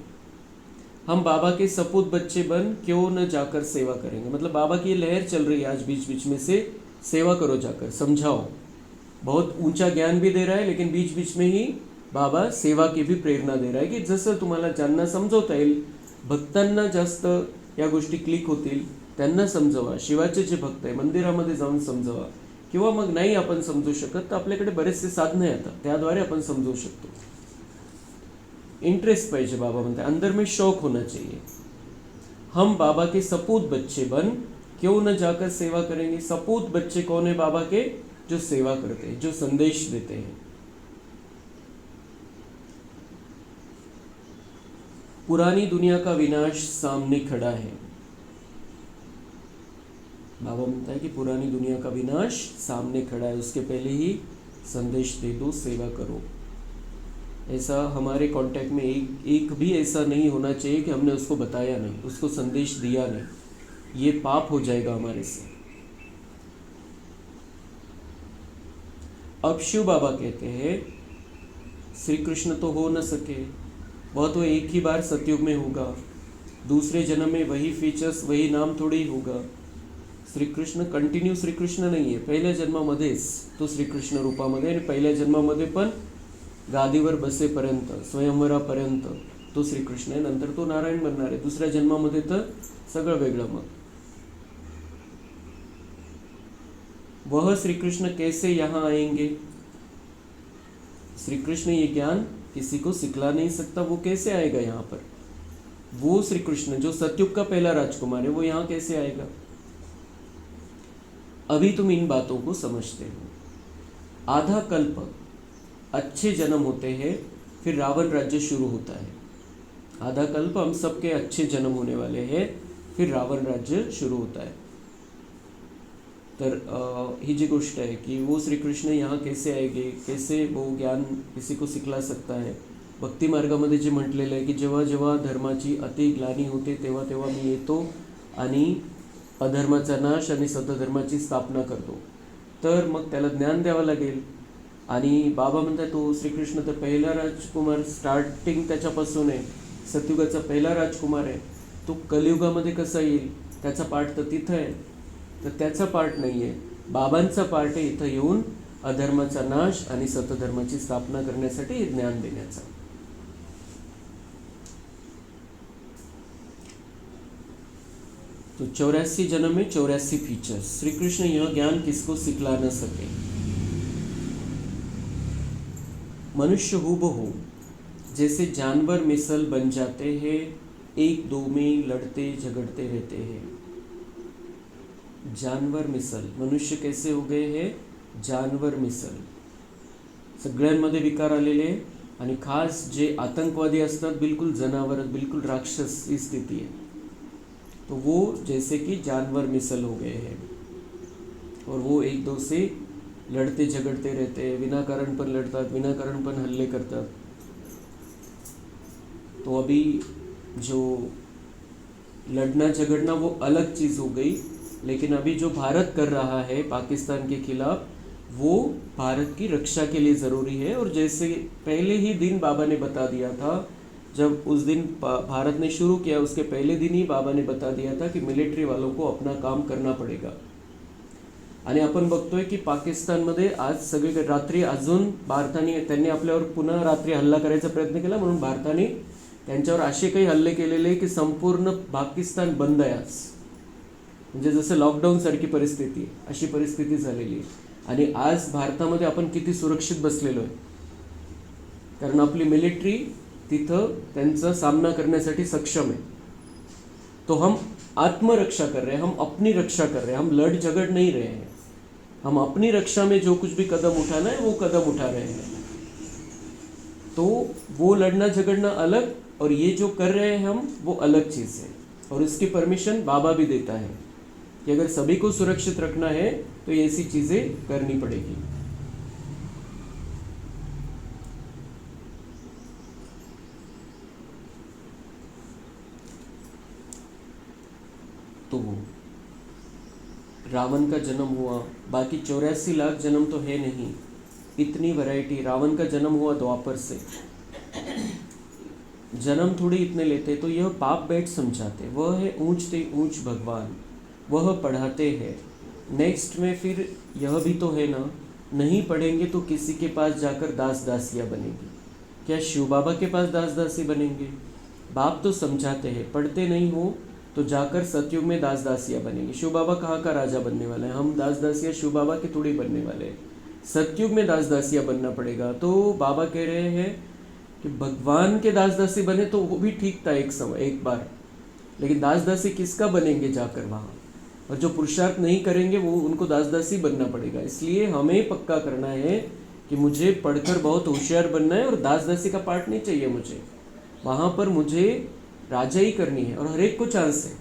हम बाबा के सपूत बच्चे बन क्यों न जाकर सेवा करेंगे। मतलब बाबा की लहर चल रही है आज बीच बीच में से, सेवा करो जाकर, समझाओ। बहुत ऊंचा ज्ञान भी दे रहा है, लेकिन बीच बीच में ही बाबा सेवा की भी प्रेरणा दे रहा आहे की जसं तुम्हाला ज्यांना समजवता येईल, भक्तांना जास्त या गोष्टी क्लिक होतील त्यांना समजवा। शिवाचे जे भक्त आहे मंदिरामध्ये जाऊन समजवा, किंवा मग नाही आपण समजू शकत तर आपल्याकडे बरेचसे साधने येतात, त्याद्वारे आपण समजवू शकतो। इंटरेस्ट पाहिजे, बाबा म्हणते अंदर में शौक होना चाहिए। हम बाबा के सपूत बच्चे बन क्यों न जाकर सेवा करेंगे। सपूत बच्चे कौन है बाबा के? जो सेवा करते हैं, जो संदेश देते हैं। पुरानी दुनिया का विनाश सामने खड़ा है। बाबा म्हणता है कि पुरानी दुनिया का विनाश सामने खड़ा है, उसके पहले ही संदेश दे दो, सेवा करो। ऐसा हमारे कांटेक्ट में एक भी ऐसा नहीं होना चाहिए कि हमने उसको बताया नहीं, उसको संदेश दिया नहीं। ये पाप हो जाएगा हमारे से। अब शिव बाबा कहते हैं श्री कृष्ण तो हो न सके, वह तो एक ही बार सतयुग में होगा, दूसरे जन्म में वही फीचर्स वही नाम थोड़ी होगा। श्री कृष्ण कंटिन्यू श्री कृष्ण नाही आहे, पहिल्या जन्मामध्येच तो श्रीकृष्ण रूपामध्ये, आणि पहिल्या जन्मामध्ये पण गादीवर बसेपर्यंत, स्वयंवरापर्यंत तो श्रीकृष्ण आहे, नंतर तो नारायण बनणार आहे। दुसऱ्या जन्मामध्ये तर सगळं वेगळं। मग वह श्री कृष्ण कैसे यहाँ आएंगे? श्री कृष्ण ये ज्ञान किसी को सिखला नहीं सकता, वो कैसे आएगा यहाँ पर? वो श्री कृष्ण जो सतयुग का पहला राजकुमार है, वो यहाँ कैसे आएगा? अभी तुम इन बातों को समझते हो। आधा कल्प अच्छे जन्म होते हैं, फिर रावण राज्य शुरू होता है। आधा कल्प हम सबके अच्छे जन्म होने वाले हैं, फिर रावण राज्य शुरू होता है। तर ही जी गोष्ट आहे की वो श्रीकृष्ण यहाँ कैसे आएगे, कैसे वो ज्ञान किसी को शिकला सकता है? भक्ती मार्गामध्ये जे म्हटलेलं आहे की जेव्हा जेव्हा धर्माची अति ग्लानी होते तेव्हा तेव्हा मी येतो आणि अधर्माचा नाश आणि सतधर्माची स्थापना करतो. तर मग त्याला ज्ञान द्यावं लागेल. आणि बाबा म्हणतात तो श्रीकृष्ण तर पहिला राजकुमार, स्टार्टिंग त्याच्यापासून आहे. सतयुगाचा पहिला राजकुमार आहे. तो कलियुगामध्ये कसा येईल? त्याचा पाठ तर तिथं आहे. तर त्याचा पाठ नाही आहे, बाबांचा पाठ आहे इथं येऊन अधर्माचा नाश आणि सतधर्माची स्थापना करण्यासाठी ज्ञान देण्याचा. तो 84 जन्म में 84 फीचर्स. श्री कृष्ण यह ज्ञान किसको सिखला न सके. मनुष्य हूबहू जैसे जानवर मिसल बन जाते हैं, एक दो में लड़ते झगड़ते रहते हैं. जानवर मिसल, मनुष्य कैसे हो गए हैं? जानवर मिसल. सगळ्यांमध्ये विकार आलेले आणि खास जे आतंकवादी असतात बिल्कुल जनावर, बिल्कुल राक्षस ही स्थिति है. तो वो जैसे कि जानवर मिसल हो गए हैं और वो एक दो से लड़ते झगड़ते रहते हैं. विनाकारण पण लड़तात, विनाकारण पण हल्ले करतात. तो अभी जो लड़ना झगड़ना वो अलग चीज़ हो गई, लेकिन अभी जो भारत कर रहा है पाकिस्तान के खिलाफ, वो भारत की रक्षा के लिए ज़रूरी है. और जैसे पहले ही दिन बाबा ने बता दिया था, जब उस दिन भारत ने शुरू किया उसके पहले दिन ही बाबा ने बता दिया था कि मिलिट्री वालों को अपना काम करना पड़ेगा. आणि आपण बघतोय की पाकिस्तानमध्ये आज सगळे रात्री अजून भारताने त्यांनी आपल्यावर पुन्हा रात्री हल्ला करायचा प्रयत्न केला, म्हणून भारताने त्यांच्यावर असे काही हल्ले केलेले की संपूर्ण पाकिस्तान बंद आहे आज. म्हणजे जसं लॉकडाऊन सारखी परिस्थिती आहे, अशी परिस्थिती झालेली आहे. आणि आज भारतामध्ये आपण किती सुरक्षित बसलेलो आहे, कारण आपली मिलिट्री तिथं त्यांचा सामना करण्यासाठी सक्षम है. तो हम आत्मरक्षा कर रहे हैं, हम अपनी रक्षा कर रहे हैं, हम लड़ झगड़ नहीं रहे हैं. हम अपनी रक्षा में जो कुछ भी कदम उठाना है वो कदम उठा रहे हैं. तो वो लड़ना झगड़ना अलग और ये जो कर रहे हैं हम वो अलग चीज़ है. और इसकी परमिशन बाबा भी देता है कि अगर सभी को सुरक्षित रखना है तो ये ऐसी चीज़ें करनी पड़ेगी. तो रावण का जन्म हुआ, बाकी 84 लाख जन्म तो है नहीं, इतनी वैरायटी. रावण का जन्म हुआ द्वापर से. जन्म थोड़ी इतने लेते, तो यह पाप बैठ समझाते. वह है ऊंच ते ऊंच भगवान, वह पढ़ाते हैं. नेक्स्ट में फिर यह भी तो है ना, नहीं पढ़ेंगे तो किसी के पास जाकर दास दासियाँ बनेंगी. क्या शिव बाबा के पास दास दासी बनेंगे? बाप तो समझाते हैं, पढ़ते नहीं हो तो जाकर सतयुग में दास दासियाँ बनेंगे. शिव बाबा कहाँ का राजा बनने वाला है? हम दास दासियाँ शिव बाबा के थोड़ी बनने वाले हैं. सतयुग में दास दासियाँ बनना पड़ेगा. तो बाबा कह रहे हैं कि भगवान के दास दासी बने तो वो भी ठीक था एक समय, एक बार, लेकिन दास दासी किसका बनेंगे जाकर वहाँ? और जो पुरुषार्थ नहीं करेंगे वो उनको दास दासी बनना पड़ेगा. इसलिए हमें पक्का करना है कि मुझे पढ़कर बहुत होशियार बनना है और दास दासी का पार्ट नहीं चाहिए मुझे. वहाँ पर मुझे राजा ही करनी है और हर एक को चांस है.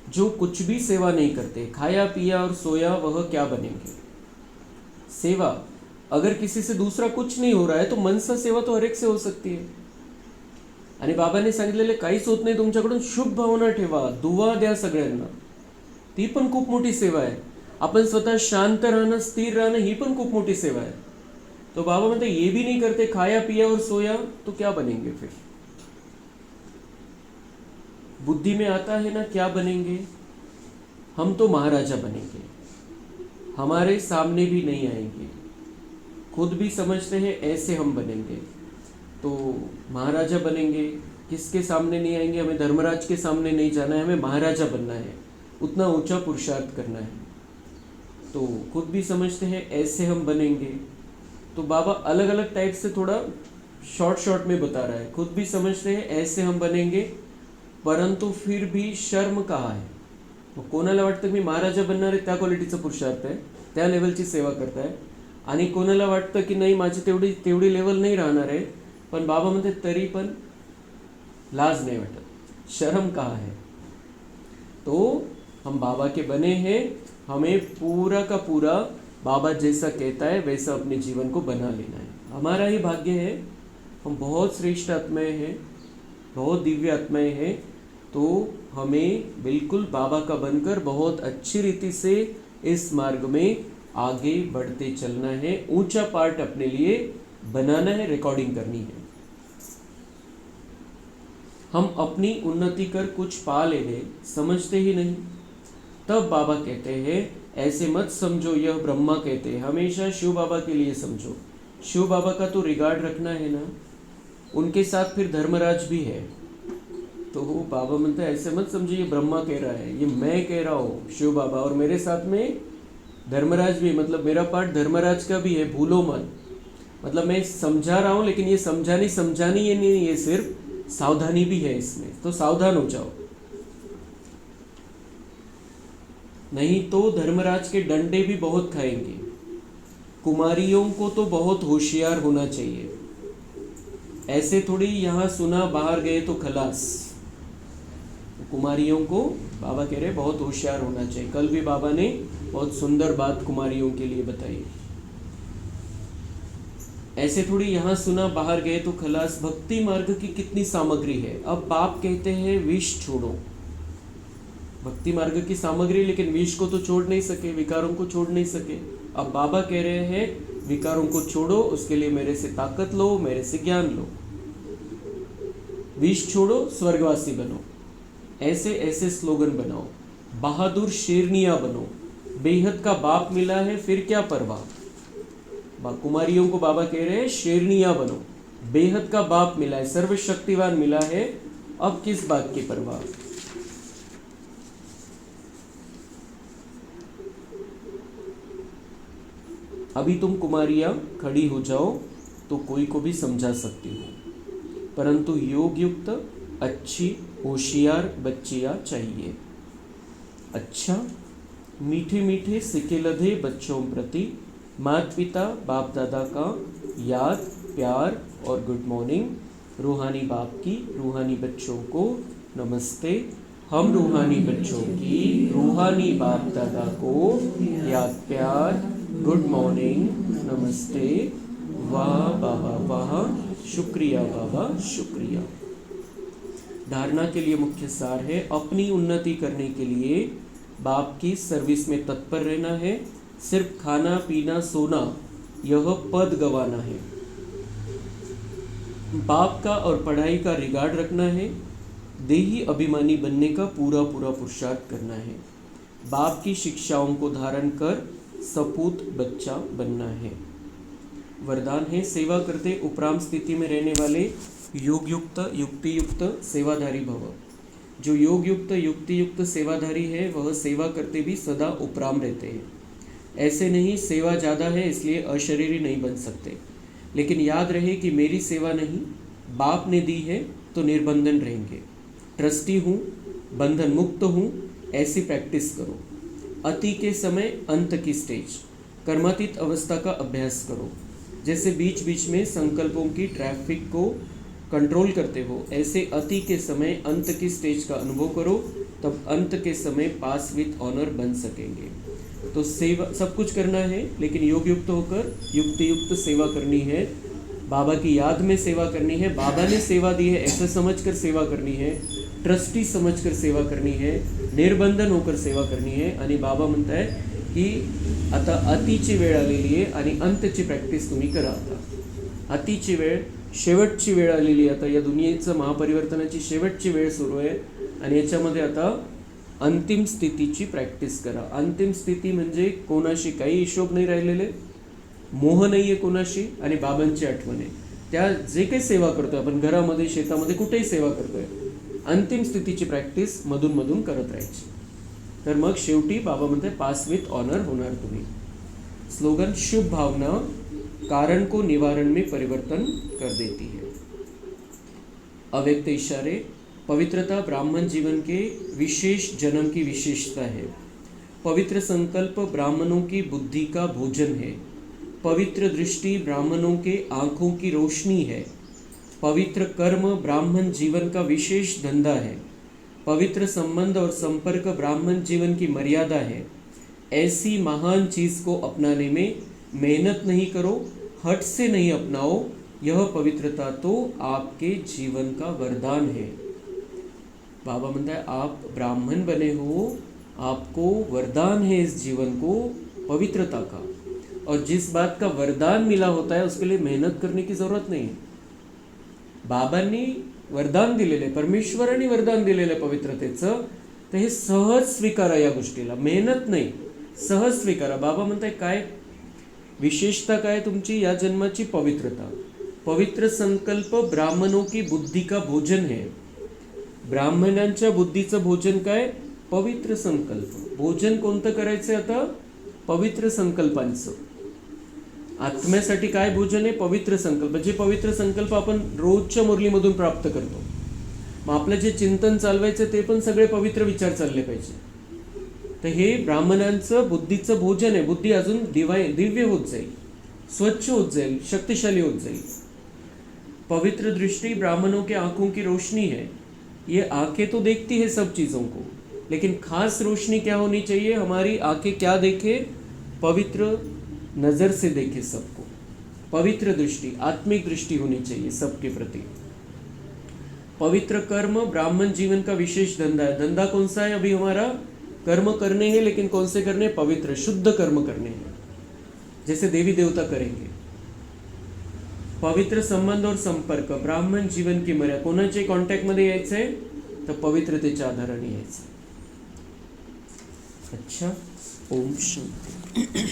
जो कुछ भी सेवा नहीं करते, खाया पिया और सोया, वह क्या बनेंगे? सेवा, अगर किसी से दूसरा कुछ नहीं हो रहा है तो मनसा सेवा तो हर एक से हो सकती है. आणि बाबांनी सांगितलेले काहीच होत नाही तुमच्याकडून, शुभ भावना ठेवा, दुवा द्या सगळ्यांना, ती पण खूप मोठी सेवा आहे. आपण स्वतः शांत राहणं, स्थिर राहणं, ही पण खूप मोठी सेवा है. तो बाबा म्हणते ये भी नहीं करते, खाया पिया और सोया, तो क्या बनेंगे फिर? बुद्धि में आता है ना क्या बनेंगे? हम तो महाराजा बनेंगे, हमारे सामने भी नहीं आएंगे, खुद भी समझते हैं ऐसे हम बनेंगे. तो महाराजा बनेंगे, किसके सामने नहीं आएंगे? हमें धर्मराज के सामने नहीं जाना है, हमें महाराजा बनना है, उतना ऊंचा पुरुषार्थ करना है. तो खुद भी समझते हैं ऐसे हम बनेंगे. तो बाबा अलग अलग टाइप से थोड़ा शॉर्ट में बता रहा है। खुद भी समझते हैं ऐसे हम बनेंगे, परंतु फिर भी शर्म कहाँ आहे? कोणाला वाटतं मी महाराजा बनणार आहे, त्या क्वालिटीचा पुरुषार्थ आहे, त्या लेवलची सेवा करताय, आणि कोणाला वाटतं की नाही माझी तेवढी लेवल नाही राहणार आहे, पण बाबा म्हणते तरी पण लाज नहीं वाटत, शर्म कहाँ है? तो हम बाबा के बने हैं, हमें पूरा का पूरा बाबा जैसा कहता है वैसा अपने जीवन को बना लेना है। हमारा ही भाग्य है, हम बहुत श्रेष्ठ आत्माएं हैं, बहुत दिव्य आत्माएं हैं, तो हमें बिल्कुल बाबा का बनकर बहुत अच्छी रीति से इस मार्ग में आगे बढ़ते चलना है। ऊंचा पार्ट अपने लिए बनाना है, रिकॉर्डिंग करनी है। हम अपनी उन्नति कर कुछ पा लेंगे, समझते ही नहीं। तब बाबा कहते हैं ऐसे मत समझो, यह ब्रह्मा कहते हैं, हमेशा शिव बाबा के लिए समझो। शिव बाबा का तो रिगार्ड रखना है ना, उनके साथ फिर धर्मराज भी है। तो वो बाबा म्हणते ऐसे मत समझो ये ब्रह्मा कह रहा है, ये मैं कह रहा हूँ शिव बाबा, और मेरे साथ में धर्मराज भी, मतलब मेरा पार्ट धर्मराज का भी है, भूलो मत। मतलब मैं समझा रहा हूँ, लेकिन ये समझानी ये नहीं, ये सिर्फ सावधानी भी है इसमें, तो सावधान हो जाओ, नहीं तो धर्मराज के डंडे भी बहुत खाएंगे। कुमारियों को तो बहुत होशियार होना चाहिए, ऐसे थोड़ी यहाँ सुना बाहर गए तो खलास। कुमारियों को बाबा कह रहे बहुत होशियार होना चाहिए। कल भी बाबा ने बहुत सुंदर बात कुमारियों के लिए बताई। ऐसे थोड़ी यहाँ सुना बाहर गए तो खलास। भक्ति मार्ग की कितनी सामग्री है। अब बाप कहते हैं विष छोड़ो, भक्ति मार्ग की सामग्री, लेकिन विष को तो छोड़ नहीं सके, विकारों को छोड़ नहीं सके। अब बाबा कह रहे हैं विकारों को छोड़ो, उसके लिए मेरे से ताकत लो, मेरे से ज्ञान लो। विष छोड़ो, स्वर्गवासी बनो, ऐसे ऐसे स्लोगन बनाओ। बहादुर शेरनिया बनो, बेहद का बाप मिला है फिर क्या परवाह। कुमारियों को बाबा कह रहे हैं शेरनिया बनो, बेहद का बाप मिला है, सर्वशक्तिवान मिला है, अब किस बात की परवाह। अभी तुम कुमारियां खड़ी हो जाओ तो कोई को भी समझा सकती हो, परंतु योग युक्त अच्छी होशियार बच्चियां चाहिए। अच्छा मीठे मीठे सिके लधे बच्चों प्रति माता पिता बाप दादा का याद प्यार और गुड मॉर्निंग। रूहानी बाप की रूहानी बच्चों को नमस्ते। हम रूहानी बच्चों की रूहानी बाप दादा को याद प्यार गुड मॉर्निंग नमस्ते। वाह बाबा वाह, शुक्रिया बाबा शुक्रिया। धारणा के लिए मुख्य सार है अपनी उन्नति करने के लिए बाप की सर्विस में तत्पर रहना है। सिर्फ खाना पीना सोना यह पद गवाना है। बाप का और पढ़ाई का रिगार्ड रखना है। देही अभिमानी बनने का पूरा पूरा पुरुषार्थ करना है। बाप की शिक्षाओं को धारण कर सपूत बच्चा बनना है। वरदान है सेवा करते उपराम स्थिति में रहने वाले योग युक्त युक्ति युक्त सेवाधारी भव। जो योग युक्त युक्ति युक्त सेवाधारी है वह सेवा करते भी सदा उपराम रहते हैं। ऐसे नहीं सेवा ज़्यादा है इसलिए अशरीरी नहीं बन सकते, लेकिन याद रहे कि मेरी सेवा नहीं बाप ने दी है तो निर्बंधन रहेंगे। ट्रस्टी हूँ, बंधन मुक्त हूँ, ऐसी प्रैक्टिस करो। अति के समय अंत की स्टेज, कर्मातीत अवस्था का अभ्यास करो। जैसे बीच बीच में संकल्पों की ट्रैफिक को कंट्रोल करते हो, ऐसे अति के समय अंत की स्टेज का अनुभव करो, तब अंत के समय पास विथ ऑनर बन सकेंगे। तो सेवा सब कुछ करना है, लेकिन योग युक्त होकर युक्ति युक्त सेवा करनी है। बाबा की याद में सेवा करनी है। बाबा ने सेवा दी है ऐसा समझकर सेवा करनी है। ट्रस्टी समझकर सेवा करनी है। निर्बंधन होकर सेवा करनी है। आणि बाबा म्हणत आहे की आता अतिची वेळ आलेली आहे आणि अंतची प्रॅक्टिस तुम्ही करा। आता अतिची वेळ, शेवटची वेळ आलेली आहे। आता या दुनियेचं महापरिवर्तनाची शेवटची वेळ सुरू आहे आणि याच्यामध्ये आता अंतिम स्थितीची प्रॅक्टिस करा। अंतिम स्थिती म्हणजे कोणाशी काही हिशोब नाही राहिलेले, मोह नाही आहे कोणाशी, आणि बाबांची आठवण आहे। त्या जे काही सेवा करतोय आपण घरामध्ये शेतामध्ये कुठेही सेवा करतोय, अंतिम स्थितीची प्रॅक्टिस मधून मधून करत राहायची। तर मग शेवटी बाबा म्हणते पास विथ ऑनर होणार तुम्ही। स्लोगन शुभ भावना कारण को निवारण में परिवर्तन कर देती है। अव्यक्त इशारे, पवित्रता ब्राह्मण जीवन के विशेष जन्म की विशेषता है। पवित्र संकल्प ब्राह्मणों की बुद्धि का भोजन है। पवित्र दृष्टि ब्राह्मणों के आँखों की रोशनी है। पवित्र कर्म ब्राह्मण जीवन का विशेष धंधा है। पवित्र संबंध और संपर्क ब्राह्मण जीवन की मर्यादा है। ऐसी महान चीज़ को अपनाने में मेहनत नहीं करो, हट से नहीं अपनाओ। यह पवित्रता तो आपके जीवन का वरदान है। बाबा म्हणता है आप ब्राह्मण बने हो, आपको वरदान है इस जीवन को पवित्रता का, और जिस बात का वरदान मिला होता है उसके लिए मेहनत करने की जरूरत नाही. बाबांनी वरदान दिलेले, परमेश्वरांनी वरदान दिलेलं पवित्रतेचं, तर हे सहज स्वीकारा. या गोष्टीला मेहनत नाही, सहज स्वीकारा. बाबा म्हणताय काय विशेषता काय तुमची या जन्माची? पवित्रता. पवित्र संकल्प ब्राह्मणों की बुद्धि का भोजन है. ब्राह्मणांच्या बुद्धीचं भोजन काय? पवित्र संकल्प. भोजन कोणतं करायचं आता? पवित्र संकल्पांचं. आत्म्यासाठी काय भोजन आहे? पवित्र संकल्प. जे पवित्र संकल्प आपण रोजच्या मुरलीमधून प्राप्त करतो. मग आपलं जे चिंतन चालवायचं ते पण सगळे पवित्र विचार चालले पाहिजे. तर हे ब्राह्मणांचं बुद्धीचं भोजन आहे. बुद्धी अजून दिव्य होत जाईल, स्वच्छ होत जाईल, शक्तिशाली होत जाईल. पवित्र दृष्टि ब्राह्मणों के आंखों की रोशनी है. ये आंखें तो देखती है सब चीज़ों को, लेकिन खास रोशनी क्या होनी चाहिए? हमारी आंखें क्या देखे? पवित्र नज़र से देखे सबको. पवित्र दृष्टि, आत्मिक दृष्टि होनी चाहिए सबके प्रति. पवित्र कर्म ब्राह्मण जीवन का विशेष धंधा है. धंधा कौन सा है अभी हमारा? कर्म करने हैं, लेकिन कौन से करने? पवित्र शुद्ध कर्म करने हैं, जैसे देवी देवता करेंगे. पवित्र संबंध और संपर्क ब्राह्मण जीवन की मर्यादा. कोणाच्या कॉन्टॅक्टमध्ये यायचं आहे? तर पवित्रतेच्या आधाराने यायचं. अच्छा, ओम शांती.